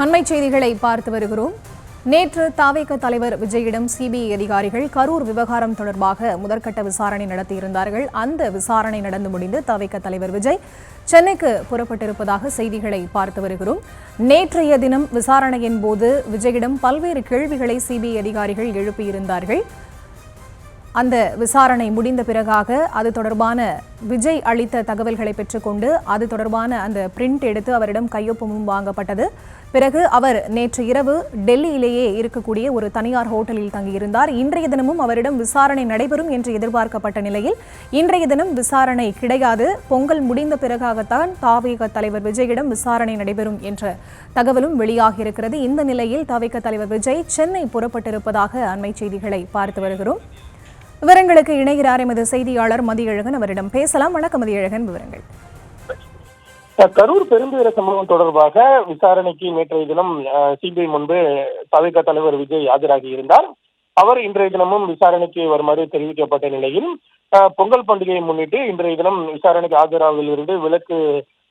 அண்மை செய்திகளை பார்த்து வருகிறோம். நேற்று தவேக தலைவர் விஜயிடம் சிபிஐ அதிகாரிகள் கரூர் விவகாரம் தொடர்பாக முதற்கட்ட விசாரணை நடத்தியிருந்தார்கள். அந்த விசாரணை நடந்து முடிந்து தவேக தலைவர் விஜய் சென்னைக்கு புறப்பட்டிருப்பதாக செய்திகளை பார்த்து வருகிறோம். நேற்றைய தினம் விசாரணையின் போது விஜயிடம் பல்வேறு கேள்விகளை சிபிஐ அதிகாரிகள் எழுப்பியிருந்தார்கள். அந்த விசாரணை முடிந்த பிறகாக அது தொடர்பான விஜய் அளித்த தகவல்களை பெற்றுக்கொண்டு அது தொடர்பான அந்த பிரிண்ட் எடுத்து அவரிடம் கையொப்பமும் வாங்கப்பட்டது. பிறகு அவர் நேற்று இரவு டெல்லியிலேயே இருக்கக்கூடிய ஒரு தனியார் ஹோட்டலில் தங்கியிருந்தார். இன்றைய தினமும் அவரிடம் விசாரணை நடைபெறும் என்று எதிர்பார்க்கப்பட்ட நிலையில் இன்றைய தினம் விசாரணை கிடையாது. பொங்கல் முடிந்த பிறகாகத்தான் தவேக தலைவர் விஜயிடம் விசாரணை நடைபெறும் என்ற தகவலும் வெளியாகியிருக்கிறது. இந்த நிலையில் தவேக தலைவர் விஜய் சென்னை புறப்பட்டிருப்பதாக அண்மை செய்திகளை பார்த்து வருகிறோம். விவரங்களுக்கு இணைகிறார் எமது செய்தியாளர் மதியழகன். அவரிடம் பேசலாம். வணக்கம் மதியழகன், விவரங்கள். கரூர் பெருந்துயர சம்பவம் தொடர்பாக விசாரணைக்கு நேற்றைய தினம் சிபிஐ முன்பு தவேக தலைவர் விஜய் ஆஜராகி இருந்தார். அவர் இன்றைய தினமும் விசாரணைக்கு வருமாறு தெரிவிக்கப்பட்ட நிலையில் பொங்கல் பண்டிகையை முன்னிட்டு இன்றைய தினம் விசாரணைக்கு ஆஜராவதிலிருந்து விலக்கு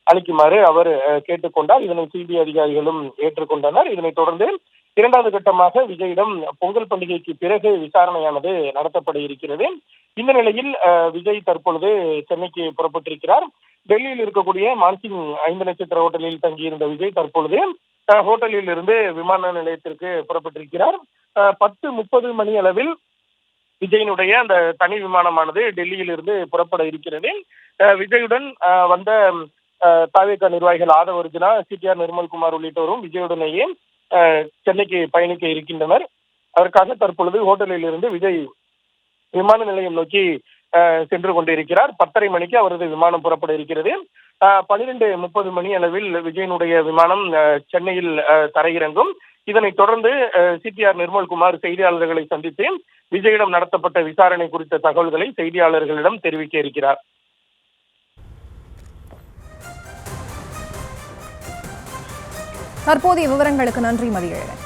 அளிக்குமாறு அவர் கேட்டுக்கொண்டார். இதனை சிபிஐ அதிகாரிகளும் ஏற்றுக்கொண்டனர். இதனைத் தொடர்ந்து இரண்டாவது கட்டமாக விஜயிடம் பொங்கல் பண்டிகைக்கு பிறகு விசாரணையானது நடத்தப்பட இருக்கிறது. இந்த நிலையில் விஜய் தற்பொழுது சென்னைக்கு புறப்பட்டிருக்கிறார். டெல்லியில் இருக்கக்கூடிய மான்சிங் 5 நட்சத்திர ஹோட்டலில் தங்கியிருந்த விஜய் தற்பொழுது ஹோட்டலில் இருந்து விமான நிலையத்திற்கு புறப்பட்டிருக்கிறார். 10:30 மணி அளவில் விஜயினுடைய அந்த தனி விமானமானது டெல்லியில் இருந்து புறப்பட இருக்கிறது. விஜயுடன் வந்த தவேக நிர்வாகிகள் ஆதவ அர்ஜுனா, சிடிஆர் நிர்மல்குமார் உள்ளிட்டோரும் விஜயுடனேயே சென்னைக்கு பயணிக்க இருக்கின்றனர். அதற்காக தற்பொழுது ஹோட்டலில் இருந்து விஜய் விமான நிலையம் நோக்கி சென்று கொண்டிருக்கிறார். 10:30 மணிக்கு அவரது விமானம் புறப்பட இருக்கிறது. 12:30 மணி அளவில் விஜயனுடைய விமானம் சென்னையில் தரையிறங்கும். இதனைத் தொடர்ந்து சிடிஆர் நிர்மல்குமார் செய்தியாளர்களை சந்தித்து விஜயிடம் நடத்தப்பட்ட விசாரணை குறித்த தகவல்களை செய்தியாளர்களிடம் தெரிவிக்க இருக்கிறார். தற்போதைய விவரங்களுக்கு நன்றி மதியழகன்.